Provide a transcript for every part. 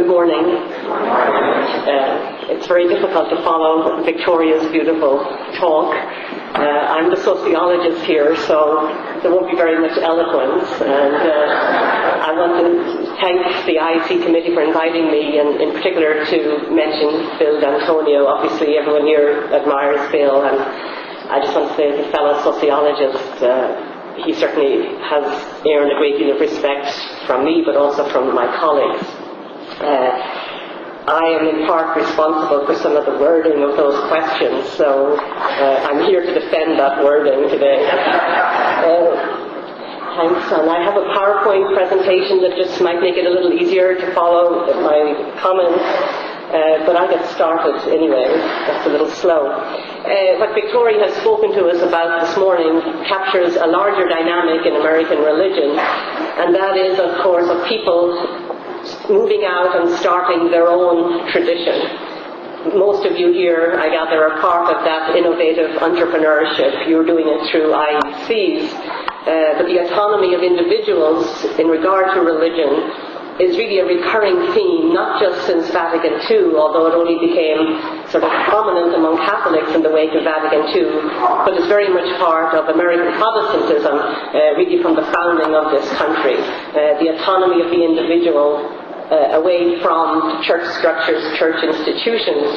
Good morning. It's very difficult to follow Victoria's beautiful talk. I'm the sociologist here, so there won't be very much eloquence. And I want to thank the IEC committee for inviting me, and in particular to mention Phil D'Antonio. Obviously, everyone here admires Phil, and I just want to say, as a fellow sociologist, he certainly has earned a great deal of respect from me, but also from my colleagues. I am in part responsible for some of the wording of those questions, so I'm here to defend that wording today. Thanks, and I have a PowerPoint presentation that just might make it a little easier to follow my comments, but I'll get started anyway. That's a little slow. What Victoria has spoken to us about this morning captures a larger dynamic in American religion, and that is, of course, of people moving out and starting their own tradition. Most of you here, I gather, are part of that innovative entrepreneurship. You're doing it through IECs. But the autonomy of individuals in regard to religion is really a recurring theme, not just since Vatican II, although it only became sort of prominent among Catholics in the wake of Vatican II, but is very much part of American Protestantism, really from the founding of this country. The autonomy of the individual away from church structures, church institutions.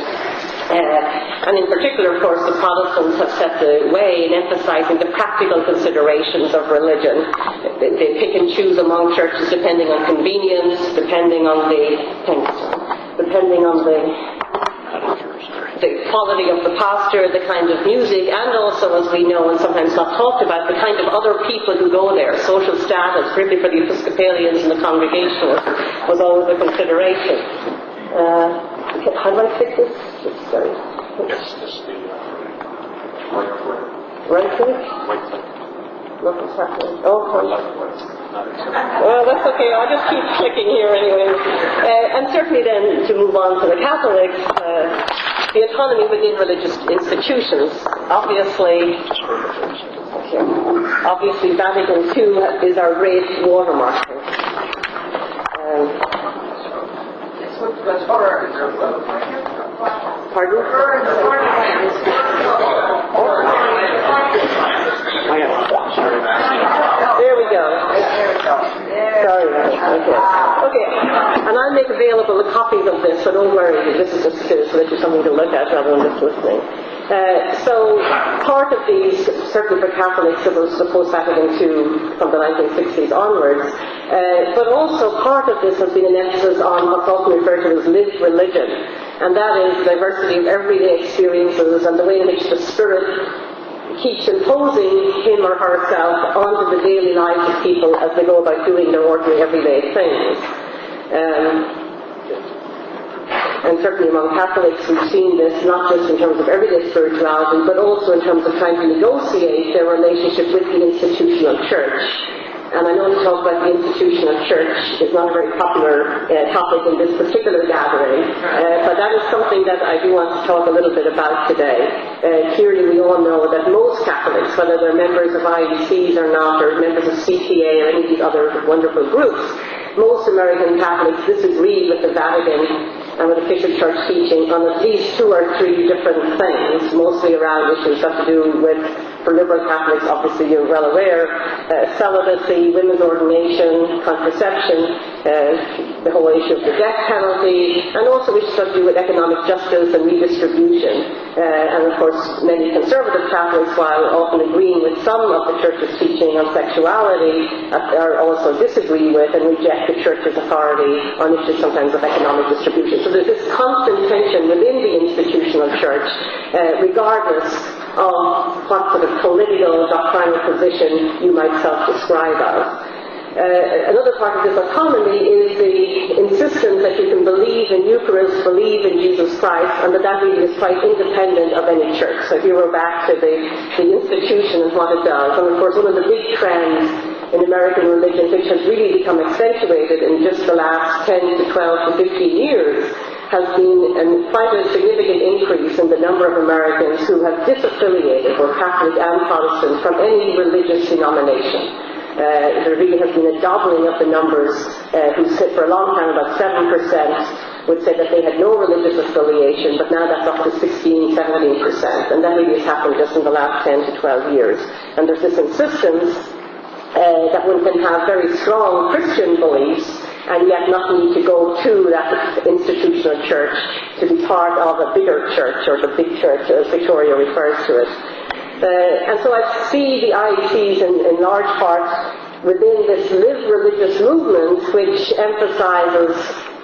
And in particular, of course, the Protestants have set the way in emphasizing the practical considerations of religion. They pick and choose among churches depending on convenience, depending on the quality of the pastor, the kind of music, and also, as we know, and sometimes not talked about, the kind of other people who go there. Social status, particularly for the Episcopalians and the Congregationalists, was always a consideration. How do I fix this? Sorry. Right click? Nothing's happening. Oh, well, that's okay. I'll just keep clicking here anyway. And certainly then, to move on to the Catholics, the autonomy within religious institutions. Obviously, Vatican II is our great watermark. Pardon? There we go. Sorry. Okay. And I'll make available the copies of this, so don't worry. This is just so that you've something to look at rather than just listening. So part of these, certainly for Catholics, it was the post-Vatican II from the 1960s onwards, but also part of this has been an emphasis on what's often referred to as lived religion, and that is diversity of everyday experiences and the way in which the Spirit keeps imposing him or herself onto the daily lives of people as they go about doing their ordinary everyday things. And certainly among Catholics we've seen this not just in terms of everyday spirituality, but also in terms of trying to negotiate their relationship with the institutional church. And I know to talk about the institutional church is not a very popular topic in this particular gathering, but that is something that I do want to talk a little bit about today. Clearly we all know that most Catholics, whether they're members of IECs or not, or members of CTA or any of these other wonderful groups, most American Catholics disagree with the Vatican and with official church teaching on at least 2 or 3 different things, mostly around issues that have to do with, for liberal Catholics, obviously you're well aware, celibacy, women's ordination, contraception, the whole issue of the death penalty, and also issues that have to do with economic justice and redistribution. And of course, many conservative Catholics, while often agreeing with some of the Church's teaching on sexuality, are also disagree with and reject the Church's authority on issues sometimes of economic distribution. So there's this constant tension within the institutional Church, regardless of what sort of political, doctrinal position you might self-describe as. Another part of this autonomy is the insistence that you can believe in Eucharist, believe in Jesus Christ, and that really is quite independent of any church. So if you were back to the institution and what it does, and of course one of the big trends in American religion, which has really become accentuated in just the last 10 to 12 to 15 years, has been quite a significant increase in the number of Americans who have disaffiliated, both Catholic and Protestant, from any religious denomination. there really has been a doubling of the numbers who said for a long time, about 7%, would say that they had no religious affiliation, but now that's up to 16, 17%. And that really has happened just in the last 10 to 12 years. And there's this insistence that one can have very strong Christian beliefs and yet not need to go to that institutional church to be part of a bigger church, or the big church as Victoria refers to it. And so I see the IECs in large part within this live religious movement, which emphasizes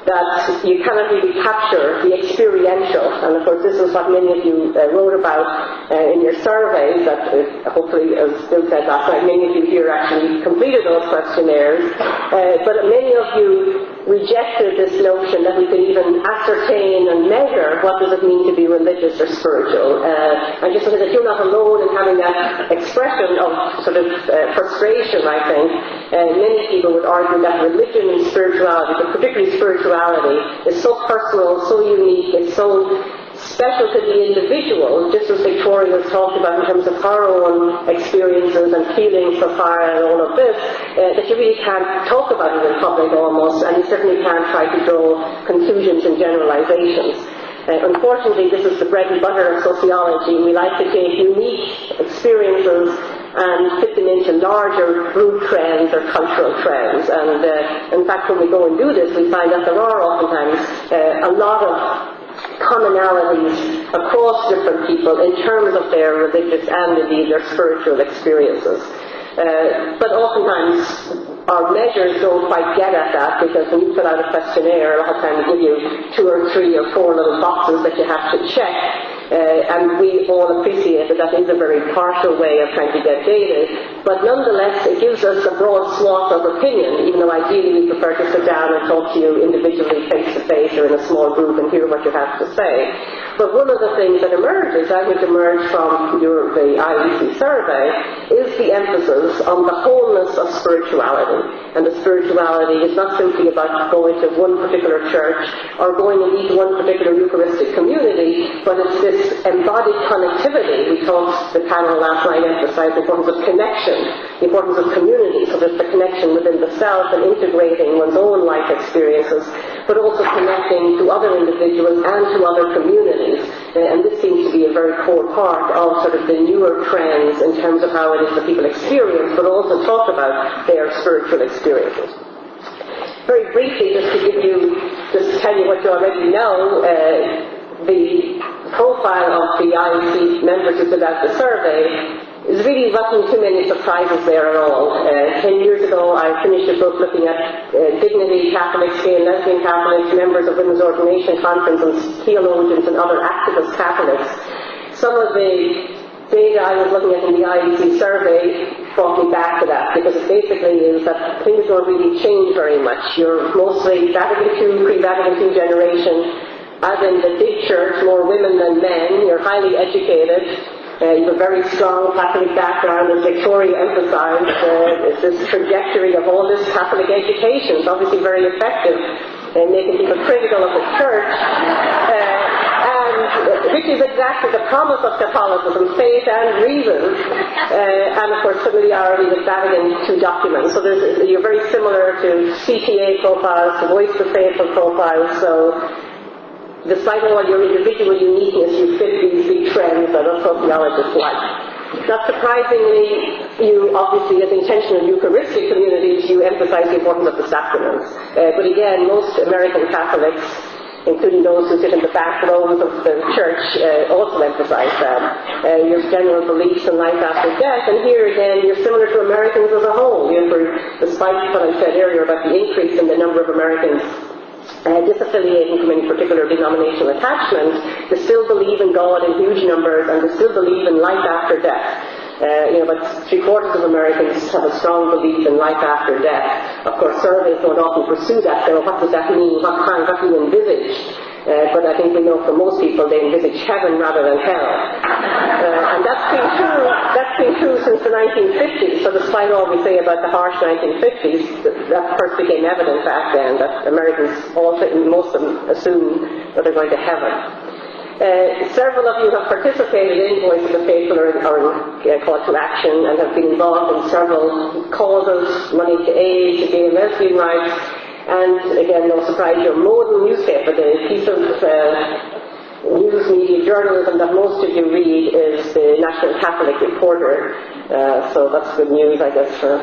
that you cannot really capture the experiential, and of course this is what many of you wrote about in your surveys, that hopefully, as Bill said last night, many of you here actually completed those questionnaires, but many of you rejected this notion that we can even ascertain and measure what does it mean to be religious or spiritual. And just so that you're not alone in having that expression of sort of frustration, I think. Many people would argue that religion and spirituality, but particularly spirituality, is so personal, so unique, it's so special to the individual, just as Victoria has talked about in terms of her own experiences and feelings so far and all of this, that you really can't talk about it in public almost, and you certainly can't try to draw conclusions and generalizations. Unfortunately, this is the bread and butter of sociology. We like to take unique experiences and fit them into larger group trends or cultural trends. And in fact, when we go and do this, we find that there are oftentimes a lot of commonalities across different people in terms of their religious and indeed their spiritual experiences. But oftentimes our measures don't quite get at that, because when you fill out a questionnaire, a lot of times give you 2 or 3 or 4 little boxes that you have to check. And we all appreciate that is a very partial way of trying to get data, but nonetheless it gives us a broad swath of opinion, even though ideally we prefer to sit down and talk to you individually, face to face, or in a small group and hear what you have to say. But one of the things that emerges, I think emerged from the IEC survey, is the emphasis on the wholeness of spirituality. And the spirituality is not simply about going to one particular church or going indeed to one particular Eucharistic community, but it's this embodied connectivity. We talked, the panel last night emphasized the importance of connection, the importance of community, so there's the connection within the self and integrating one's own life experiences, but also connecting to other individuals and to other communities. And this seems to be a very core part of sort of the newer trends in terms of how it is that people experience, but also talk about their spiritual experiences. Very briefly, just to tell you what you already know, the profile of the IEC members who filled out the survey is really wasn't too many surprises there at all. 10 years ago I finished a book looking at dignity Catholics, gay and lesbian Catholics, members of Women's Ordination Conference, and theologians and other activist Catholics. Some of the data I was looking at in the IEC survey brought me back to that, because it basically is that things don't really change very much. You're mostly Vatican II, pre-Vatican II generation, as in the big church, more women than men. You're highly educated. You have a very strong Catholic background, as Victoria emphasized. This trajectory of all this Catholic education is obviously very effective in making people critical of the church, and which is exactly the promise of Catholicism, faith and reason, and of course familiarity with Vatican II documents. So you're very similar to CPA profiles, to Voice for Faithful profiles. So despite all your individual uniqueness, you fit these big trends that our sociologists like. Not surprisingly, you obviously, as intentional Eucharistic communities, you emphasize the importance of the sacraments. But again, most American Catholics, including those who sit in the back rows of the church, also emphasize that. Your general beliefs in life after death, and here again, you're similar to Americans as a whole. Despite what I said earlier about the increase in the number of Americans disaffiliating from any particular denominational attachment, they still believe in God in huge numbers, and they still believe in life after death. About 3/4 of Americans have a strong belief in life after death. Of course, surveys don't often pursue that. So what does that mean? What do you envisage? But I think we know for most people they envisage heaven rather than hell. And that's been true since the 1950s. So despite all we say about the harsh 1950s, that first became evident back then, that Americans, most of them, assume that they're going to heaven. Several of you have participated in Voice of the Faithful or Call to Action and have been involved in several causes, Money to AIDS, to gay and lesbian rights, and again, no surprise, your modal newspaper, the piece of news media journalism that most of you read is the National Catholic Reporter, so that's good news, I guess, for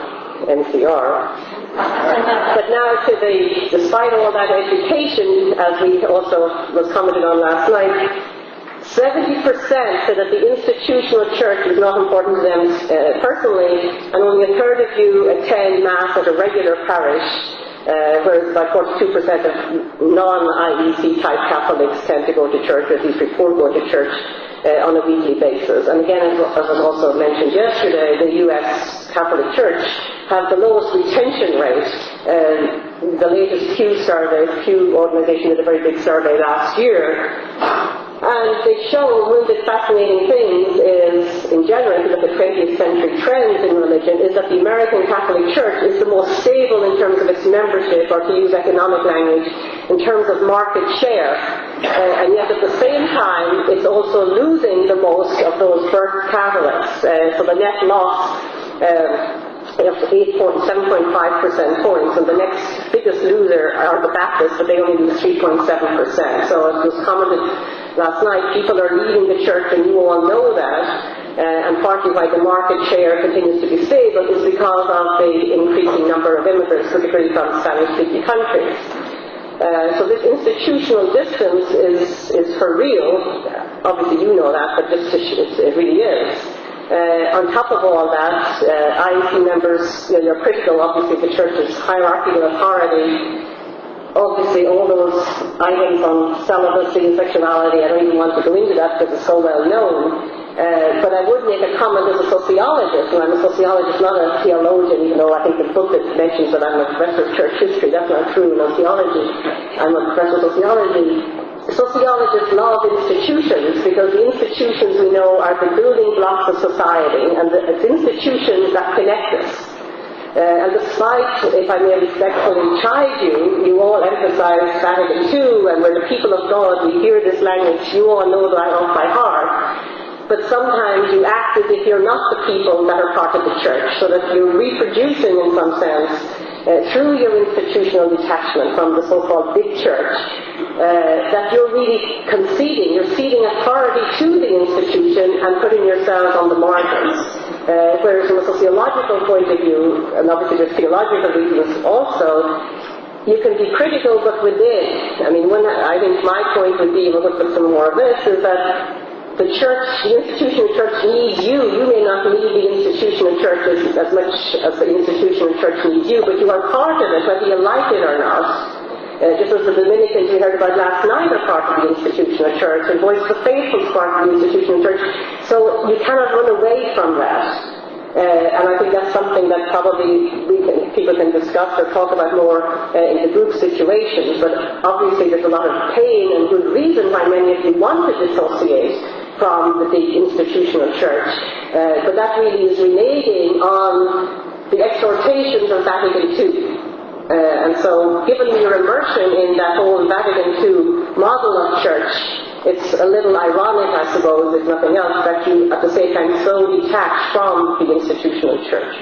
NCR. But now despite all that education, as we also was commented on last night, 70% say that the institutional church is not important to them personally, and only a third of you attend Mass at a regular parish, whereas about 42% of non-IEC type Catholics tend to go to church, or at least report going to church on a weekly basis. And again, as was also mentioned yesterday, the US Catholic Church have the lowest retention rate. The latest Pew survey, Pew organization did a very big survey last year, and they show one of the fascinating things is, in general, if you look at 20th century trends in religion, is that the American Catholic Church is the most stable in terms of its membership, or to use economic language, in terms of market share. And yet at the same time, it's also losing the most of those birth Catholics. So the net loss of 7.5% points, and the next biggest loser are the Baptists, but they only lose 3.7%. So as was commented last night, people are leaving the church, and you all know that, and partly why the market share continues to be stable is because of the increasing number of immigrants, particularly from Spanish-speaking countries. So this institutional distance is for real. Obviously you know that, but it really is. On top of all that, IEC members, you're critical, obviously, the church's hierarchical authority. Obviously, all those items on celibacy and sexuality, I don't even want to go into that because it's so well known. But I would make a comment as a sociologist, and I'm a sociologist, not a theologian, even though I think the book that mentions that I'm a professor of church history, that's not true, no theology. I'm a professor of sociology. Sociologists love institutions because the institutions we know are the building blocks of society, and it's institutions that connect us. And despite, if I may respectfully chide you, you all emphasize Vatican II, and we're the people of God, we hear this language, you all know that off by heart. But sometimes you act as if you're not the people that are part of the church, so that you're reproducing in some sense, through your institutional detachment from the so-called big church, that you're really conceding, you're ceding authority to the institution and putting yourselves on the margins. Whereas from a sociological point of view, and obviously there's theological reasons also, you can be critical but within. I mean, I think my point would be, and we'll put some more of this, is that the church, the institutional church needs you. You may not need the institutional church as much as the institutional church needs you, but you are part of it, whether you like it or not. Just as the Dominicans we heard about last night are part of the institutional church, and Voice of the Faithful is part of the institutional church. So you cannot run away from that. And I think that's something that probably people can discuss or talk about more in the group situations. But obviously there's a lot of pain and good reason why many of you want to dissociate from the big institutional church. But that really is reneging on the exhortations of Vatican II. And so, given your immersion in that whole Vatican II model of church, it's a little ironic, I suppose, if nothing else, that you, at the same time, so detach from the institutional church.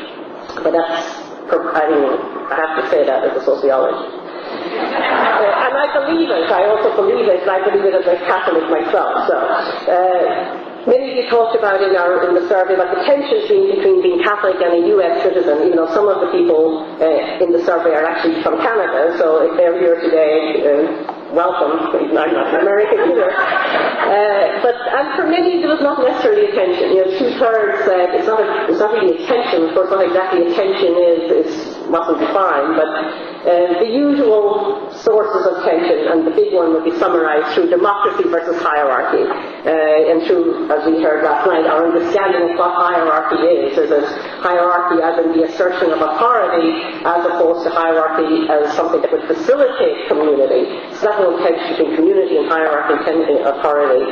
But that's, I have to say that as a sociologist. And I believe it. I also believe it, and I believe it as a Catholic myself. So, many of you talked about in the survey about the tensions between being Catholic and a US citizen. Even though some of the people in the survey are actually from Canada, so if they're here today, welcome. I'm not an American either. And for many, there was not necessarily a tension. Two-thirds said it's not really a tension. Of course, what exactly a tension wasn't defined, but the usual sources of tension, and the big one would be summarized through democracy versus hierarchy, and through, as we heard last night, our understanding of what hierarchy is. There's a hierarchy as in the assertion of authority, as opposed to hierarchy as something that would facilitate community. So that whole tension between community and hierarchy and authority,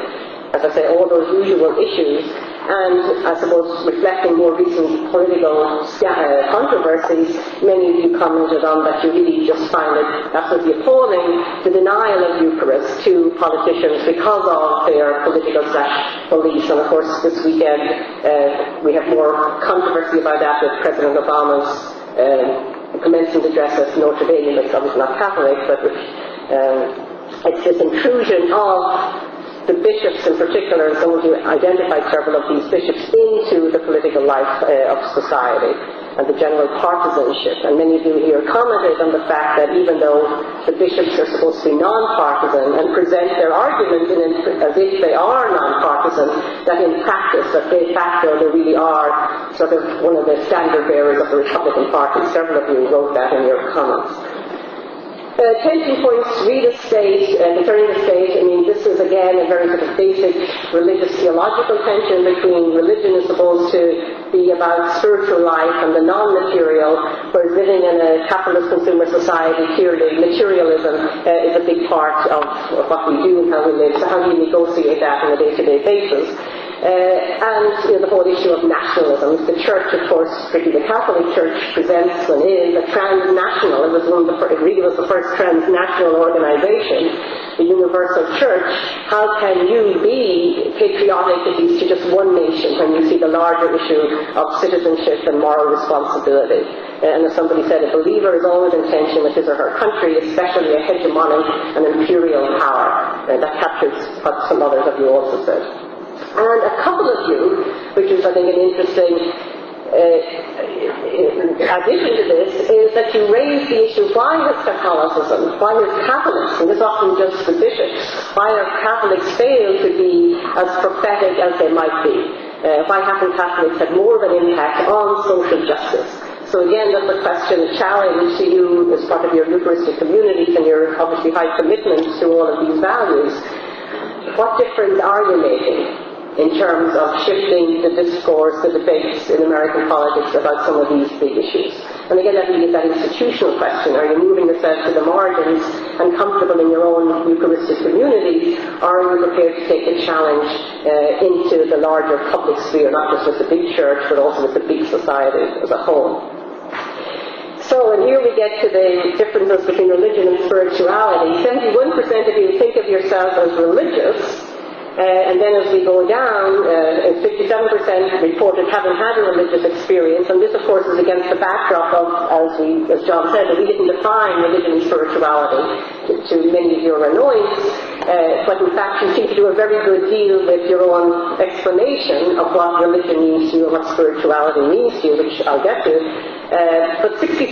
as I say, all those usual issues. And I suppose reflecting more recent political controversies, many of you commented on that you really just find it absolutely appalling, the denial of Eucharist to politicians because of their political beliefs. And of course this weekend we have more controversy about that with President Obama's commencement address at Notre Dame, which obviously not Catholic, but it's this intrusion of the bishops in particular, and some of you identified several of these bishops, into the political life of society and the general partisanship. And many of you here commented on the fact that even though the bishops are supposed to be non-partisan and present their argument as if they are non-partisan, that in practice, that de facto, they really are sort of one of the standard bearers of the Republican Party. Several of you wrote that in your comments. Tension points, read a state, concerning the state. I mean, this is again a very sort of basic religious theological tension between religion is supposed to be about spiritual life and the non-material, whereas living in a capitalist consumer society, clearly materialism is a big part of what we do and how we live. So how do you negotiate that on a day-to-day basis? And the whole issue of nationalism. The Church, of course, particularly the Catholic Church, presents and is a transnational. It really was the first transnational organization, the Universal Church. How can you be patriotic at least to just one nation when you see the larger issue of citizenship and moral responsibility? And as somebody said, a believer is always in tension with his or her country, especially a hegemonic and imperial power. That captures what some others of you also said. And a couple of you, which is I think an interesting addition to this, is that you raise the issue, why has Catholicism, why has Catholics, and this often just the bishops, why have Catholics failed to be as prophetic as they might be? Why haven't Catholics had more of an impact on social justice? So again, that's a question, a challenge to you as part of your Eucharistic communities and your obviously high commitment to all of these values. What difference are you making in terms of shifting the discourse, the debates in American politics about some of these big issues? And again, that really is that institutional question. Are you moving yourself to the margins and comfortable in your own Eucharistic communities, or are you prepared to take the challenge into the larger public sphere, not just with the big church, but also with the big society as a whole? So, and here we get to the differences between religion and spirituality. 71% of you think of yourself as religious, and then as we go down, 57% reported having had a religious experience, and this of course is against the backdrop of, as John said, that we didn't define religion and spirituality to many of your annoyance, but in fact you seem to do a very good deal with your own explanation of what religion means to you and what spirituality means to you, which I'll get to. But 67%,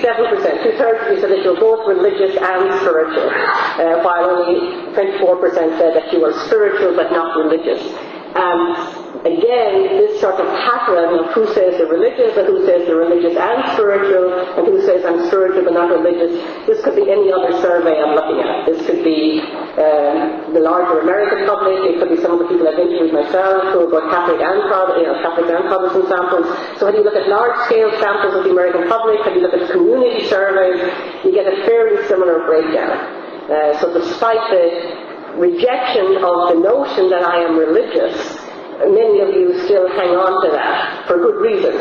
two-thirds of you said that you're both religious and spiritual, while only 24% said that you were spiritual but not religious. Again, this sort of pattern of who says they're religious and who says they're religious and spiritual, and who says I'm spiritual but not religious, this could be any other survey I'm looking at. This could be the larger American public, it could be some of the people I've interviewed myself who are both Catholic and Protestant samples. So when you look at large-scale samples of the American public, when you look at community surveys, you get a fairly similar breakdown. So despite the rejection of the notion that I am religious, many of you still hang on to that for good reason.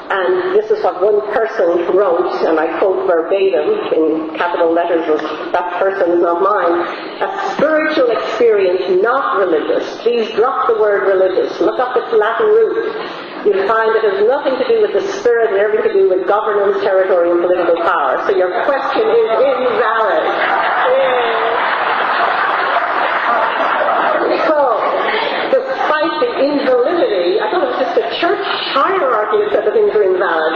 And this is what one person wrote, and I quote verbatim in capital letters, that person is not mine: a spiritual experience, not religious. Please drop the word religious. Look up its Latin root. You'll find it has nothing to do with the spirit and everything to do with governance, territory, and political power. So your question is invalid. So, despite the invalidity, I thought it was just the church hierarchy that said the things are invalid.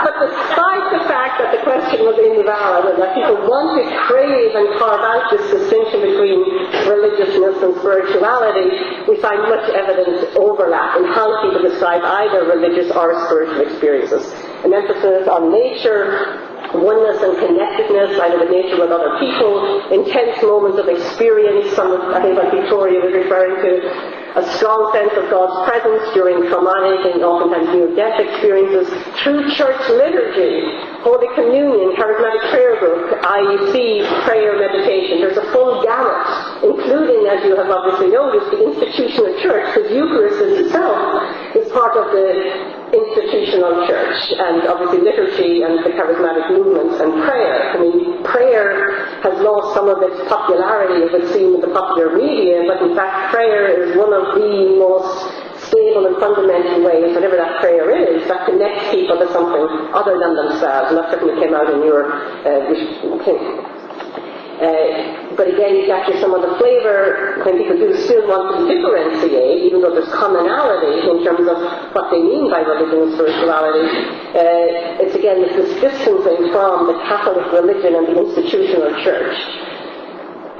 But despite the fact that the question was invalid and that people want to crave and carve out this distinction between religiousness and spirituality, we find much evident overlap in how people describe either religious or spiritual experiences. An emphasis on nature, oneness and connectedness, either with nature or with other people, intense moments of experience, I think what Victoria was referring to, a strong sense of God's presence during traumatic and oftentimes near-death experiences, through church liturgy, Holy Communion, charismatic prayer group, IEC, prayer, meditation. There's a full gamut, including, as you have obviously noticed, the institutional church, because Eucharist itself is part of the institutional church, and obviously liturgy and the charismatic movements and prayer. I mean, prayer has lost some of its popularity, it would seem, in the popular media, but in fact prayer is one of the most stable and fundamental ways, whatever that prayer is, that connects people to something other than themselves, and that certainly came out in your thing. But again, you capture some of the flavour when people do still want to differentiate, even though there's commonality in terms of what they mean by religion and spirituality. It's again this distancing from the Catholic religion and the institutional church.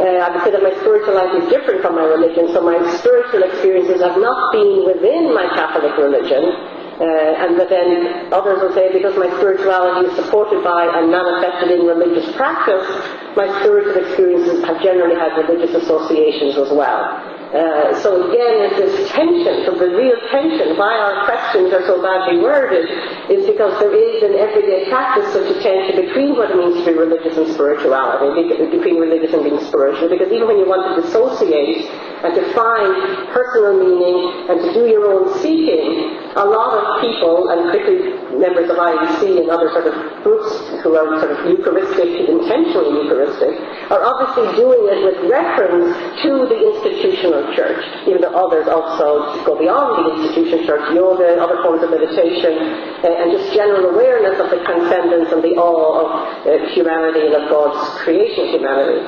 I would say that my spiritual life is different from my religion, so my spiritual experiences have not been within my Catholic religion. And that then others will say, because my spirituality is supported by and manifested in religious practice, my spiritual experiences have generally had religious associations as well. So again, there's this tension, so the real tension, why our questions are so badly worded, is because there is in everyday practice such a tension between what it means to be religious and spirituality, between religious and being spiritual, because even when you want to dissociate and to find personal meaning and to do your own seeking, a lot of people, and particularly members of IEC and other sort of groups who are sort of Eucharistic, intentionally Eucharistic, are obviously doing it with reference to the institutional church, even though others also go beyond the institutional church, yoga, other forms of meditation, and just general awareness of the transcendence and the awe of humanity and of God's creation of humanity.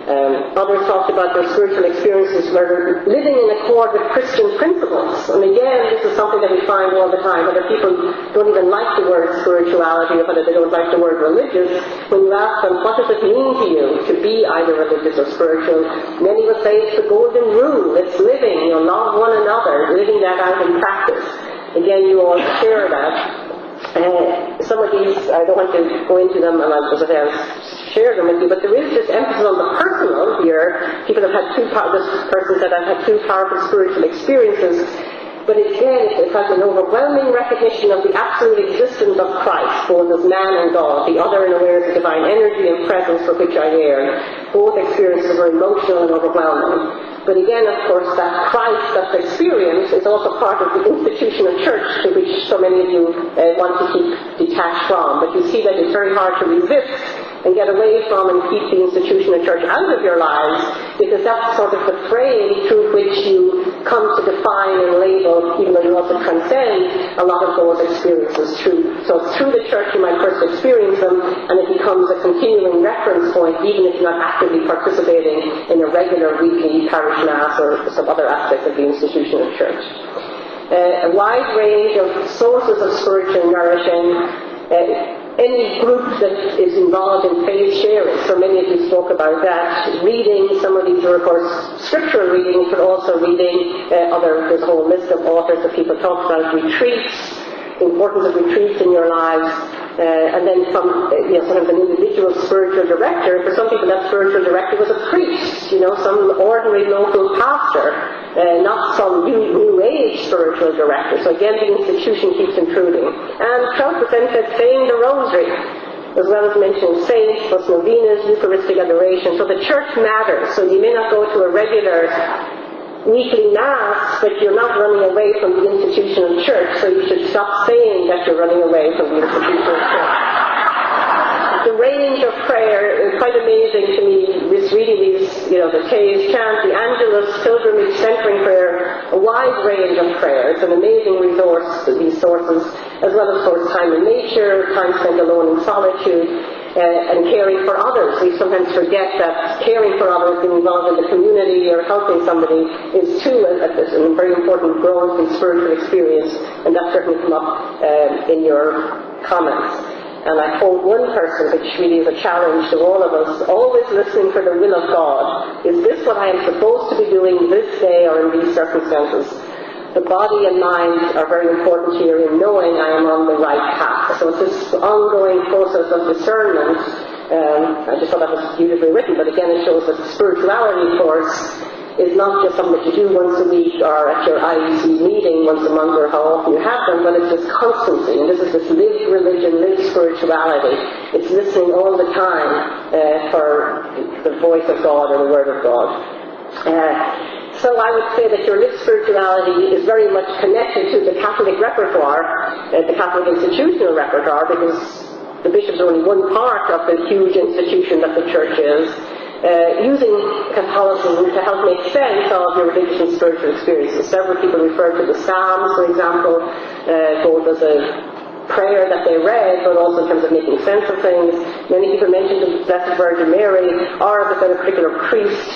Others talked about their spiritual experiences where living in accord with Christian principles. And again, this is something that we find all the time, whether people don't even like the word spirituality or whether they don't like the word religious. When you ask them, what does it mean to you to be either religious or spiritual, many will say it's the golden rule. It's living, love one another, living that out in practice. Again, you all share that. Some of these, I don't want to go into them, and I'll share them with you, but there is this emphasis on the personal here. People have had this person said, I've had two powerful spiritual experiences, but again, it has an overwhelming recognition of the absolute existence of Christ, both as man and God, the other in awareness of divine energy and presence for which I yearn. Both experiences are emotional and overwhelming. But again, of course, that Christ, that experience, is also part of the institutional church to which so many of you want to keep detached from. But you see that it's very hard to resist and get away from and keep the institutional church out of your lives, because that's sort of the frame through which you come to define and label, even though you also transcend a lot of those experiences through. So through the church you might first experience them, and it becomes a continuing reference point, even if you're not actively participating in a regular weekly parish mass or some other aspect of the institutional church. A wide range of sources of spiritual nourishing. Any group that is involved in faith sharing, so many of you spoke about that, reading, some of these are of course scriptural readings, but also reading there's a whole list of authors that people talk about, retreats, the importance of retreats in your lives, and then from sort of an individual spiritual director. For some people that spiritual director was a priest, some ordinary local pastor, not some new age spiritual director. So again, the institution keeps intruding. And 12% said saying the rosary, as well as mentioning saints, plus novenas, Eucharistic adoration. So the church matters. So you may not go to a regular weekly mass, but you're not running away from the institutional church, so you should stop saying that you're running away from the institutional church. The range of prayer is quite amazing to me. Just reading these, the Tays chant, the Angelus, pilgrimage, centering prayer, a wide range of prayer. It's an amazing resource, these sources, as well as, of course, time in nature, time spent alone in solitude, and caring for others. We sometimes forget that caring for others, being involved in the community or helping somebody is too a very important growth in spiritual experience, and that certainly come up in your comments. And I told one person, which really is a challenge to all of us, always listening for the will of God. Is this what I am supposed to be doing this day or in these circumstances? the body and mind are very important here in knowing I am on the right path. So it's this ongoing process of discernment. I just thought that was beautifully written, but again it shows that spirituality, of course, is not just something that you do once a week or at your IEC meeting once a month or how often you have them, but it's this constancy, and this is this lived religion, lived spirituality. It's listening all the time for the voice of God or the Word of God. So I would say that your lived spirituality is very much connected to the Catholic repertoire, the Catholic institutional repertoire, because the bishops are only one part of the huge institution that the Church is. Using Catholicism to help make sense of your religious and spiritual experiences. Several people refer to the Psalms, for example, both as a prayer that they read, but also in terms of making sense of things. Many people mention the Blessed Virgin Mary, or if a particular priest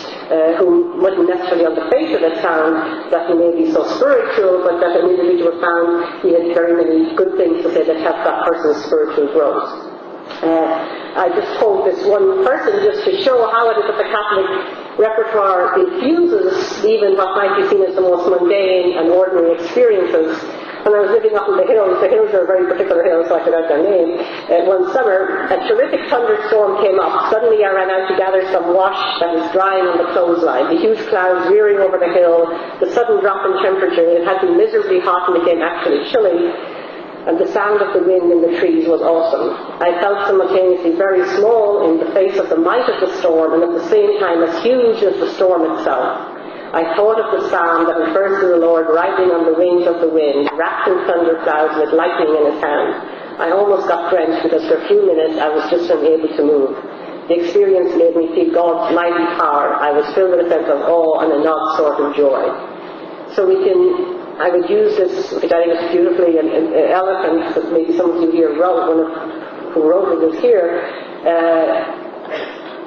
who wasn't necessarily on the face of it found that he may be so spiritual, but that an individual found he had very many good things to say that helped that person's spiritual growth. I just quote this one person just to show how it is that the Catholic repertoire infuses even what might be seen as the most mundane and ordinary experiences. When I was living up in the hills are a very particular hill, so I forgot their name, one summer, a terrific thunderstorm came up. Suddenly I ran out to gather some wash that was drying on the clothesline. The huge clouds rearing over the hill, the sudden drop in temperature, it had been miserably hot and became actually chilly. And the sound of the wind in the trees was awesome. I felt simultaneously very small in the face of the might of the storm, and at the same time as huge as the storm itself. I thought of the psalm that refers to the Lord riding on the wings of the wind, wrapped in thunder clouds with lightning in his hand. I almost got drenched because for a few minutes I was just unable to move. The experience made me feel God's mighty power. I was filled with a sense of awe and an odd sort of joy. So I would use this, which I think is beautifully and eloquent, but maybe some of you here wrote, who wrote it was here.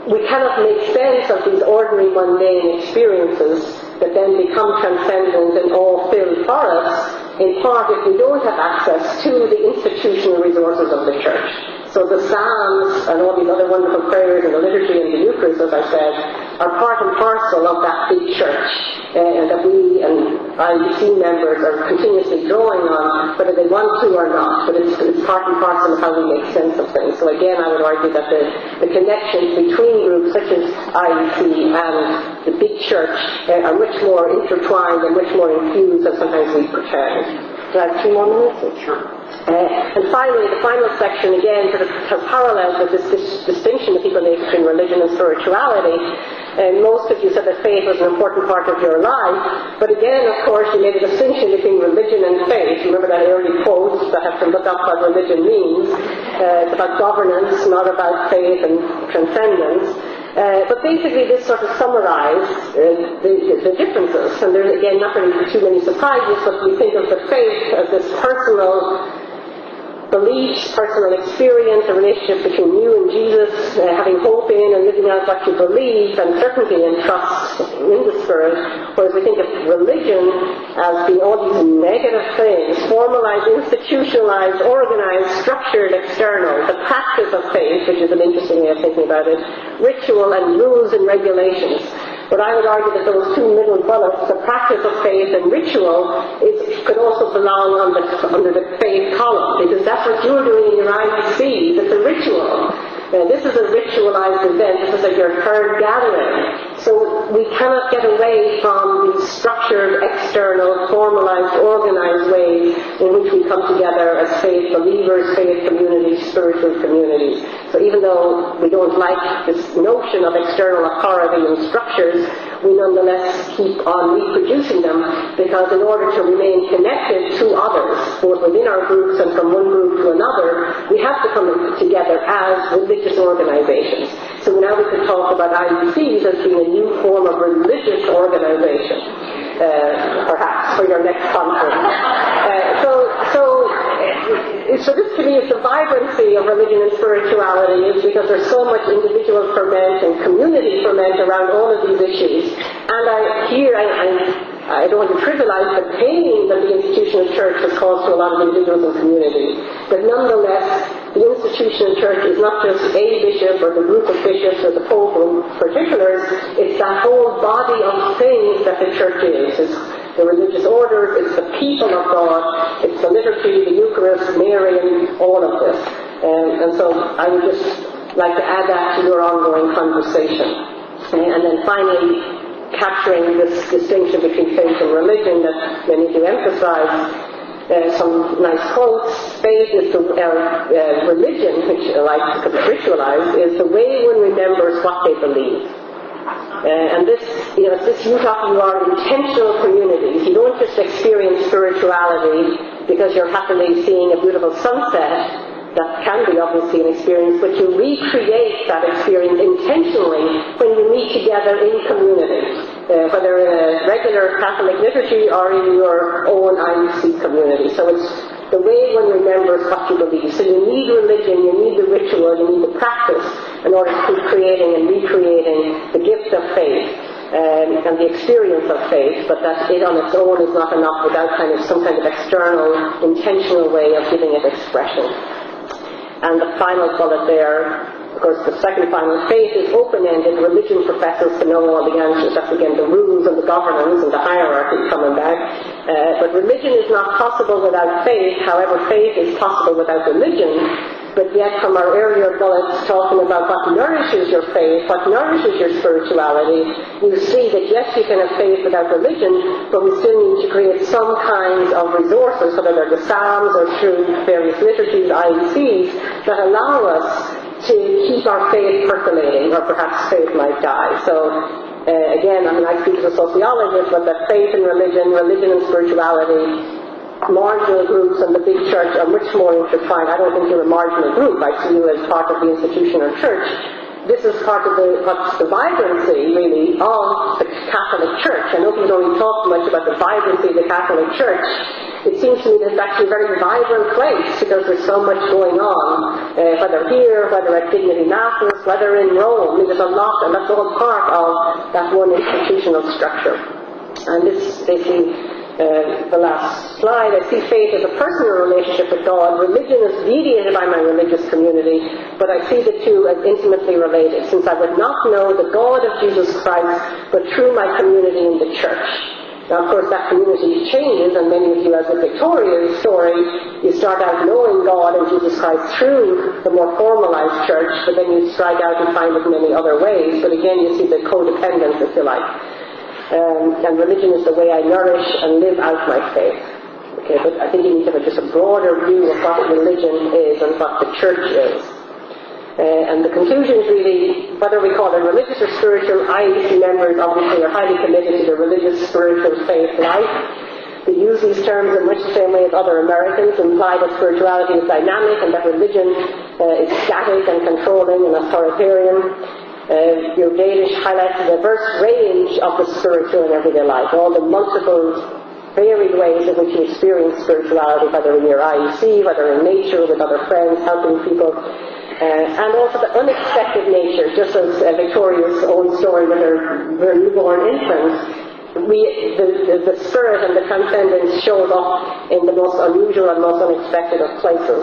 We cannot make sense of these ordinary mundane experiences that then become transcendent and all-filled for us, in part if we don't have access to the institutional resources of the Church. So the Psalms and all these other wonderful prayers and the liturgy and the Eucharist, as I said, are part and parcel of that big Church that we and IBC members are continuously drawing on, whether they want to or not, but it's part and parcel of how we make sense of things. So again, I would argue that the connections between groups such as IEC and the big Church are much more intertwined and much more infused than sometimes we pretend. Do I have 2 more minutes? Sure. And finally, the final section, again, sort of has parallels with this distinction that people make between religion and spirituality. And most of you said that faith was an important part of your life. But again, of course, you made a distinction between religion and faith. Remember that early quote that I have to look up what religion means. It's about governance, not about faith and transcendence. But basically this sort of summarized the differences. And there's, again, not really too many surprises, but we think of the faith as this personal beliefs, personal experience, a relationship between you and Jesus, having hope in and living out what you believe, and certainty and trust in the Spirit, whereas we think of religion as being all these negative things, formalized, institutionalized, organized, structured, external, the practice of faith, which is an interesting way of thinking about it, ritual and rules and regulations. But I would argue that those 2 middle bullets, the practice of faith and ritual, could also belong under the faith column, because that's what you're doing in your IBC. It's a ritual. This is a ritualized event. This is like your third gathering. So we cannot get away from these structured, external, formalized, organized ways in which we come together as faith believers, faith communities, spiritual communities. So even though we don't like this notion of external authority and structures, we nonetheless keep on reproducing them, because in order to remain connected to others, both within our groups and from one group to another, we have to come together as religious organizations. So now we could talk about IBCs as being a new form of religious organization, perhaps, for your next conference. So this to me is the vibrancy of religion and spirituality, is because there's so much individual ferment and community ferment around all of these issues. And I don't want to trivialize the pain that the institution of church has caused to a lot of individuals and communities. But nonetheless, the institution of church is not just a bishop or the group of bishops or the Pope in particular. It's that whole body of things that the church is. It's the religious orders, it's the people of God, it's the liturgy, the Eucharist, Marian, all of this. And so I would just like to add that to your ongoing conversation. And then finally, capturing this distinction between faith and religion that many do emphasize. Some nice quotes. Faith is the religion, which I like to ritualize, is the way one remembers what they believe. And this, this Utah, you are intentional communities. You don't just experience spirituality because you're happily seeing a beautiful sunset. That can be obviously an experience, but you recreate that experience intentionally when you meet together in community, whether in a regular Catholic liturgy or in your own IUC community. So it's the way one remembers what you believe. So you need religion, you need the ritual, you need the practice in order to keep creating and recreating the gift of faith. And the experience of faith, but that it on its own is not enough without some kind of external, intentional way of giving it expression. And the final bullet there, of course, the second final, faith is open-ended. Religion professes to know all the answers. That's again the rules and the governance and the hierarchy coming back. But religion is not possible without faith. However, faith is possible without religion. But yet from our earlier bullets talking about what nourishes your faith, what nourishes your spirituality, you see that yes, you can have faith without religion, but we still need to create some kinds of resources, whether they're the Psalms or through various liturgies, IECs, that allow us to keep our faith percolating, or perhaps faith might die. So again, I speak as a sociologist, but that faith and religion and spirituality, marginal groups and the big church are much more intertwined. I don't think you're a marginal group. I see you as part of the institution or church. This is part of what's the vibrancy, really, of the Catholic Church. I know people don't really talk much about the vibrancy of the Catholic Church. It seems to me that it's actually a very vibrant place because there's so much going on, whether here, whether at Dignity Masses, whether in Rome. There's a lot, and that's all part of that one institutional structure. And this basically the last slide, I see faith as a personal relationship with God. Religion is mediated by my religious community, but I see the two as intimately related, since I would not know the God of Jesus Christ but through my community in the church. Now, of course, that community changes, and many of you, as with Victoria's story, you start out knowing God and Jesus Christ through the more formalized church, but then you strike out and find it in many other ways. But again, you see the codependence, if you like. And religion is the way I nourish and live out my faith. Okay, but I think you need to have just a broader view of what religion is and what the church is. And the conclusion is really, whether we call it religious or spiritual, IEC members obviously are highly committed to the religious, spiritual faith life. We use these terms in much the same way as other Americans, imply that spirituality is dynamic and that religion is static and controlling and authoritarian. Your Danish highlights a diverse range of the spiritual in everyday life, all the multiple varied ways in which you experience spirituality, whether in your IEC, whether in nature, with other friends, helping people, and also the unexpected nature, just as Victoria's own story with her newborn infant. The spirit and the transcendence shows up in the most unusual and most unexpected of places.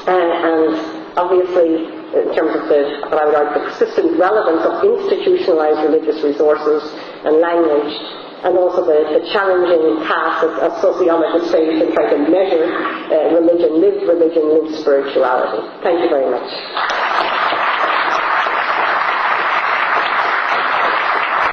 And obviously, in terms of what I would argue, the persistent relevance of institutionalized religious resources and language, and also the challenging task as sociologists face in trying to measure religion, live spirituality. Thank you very much.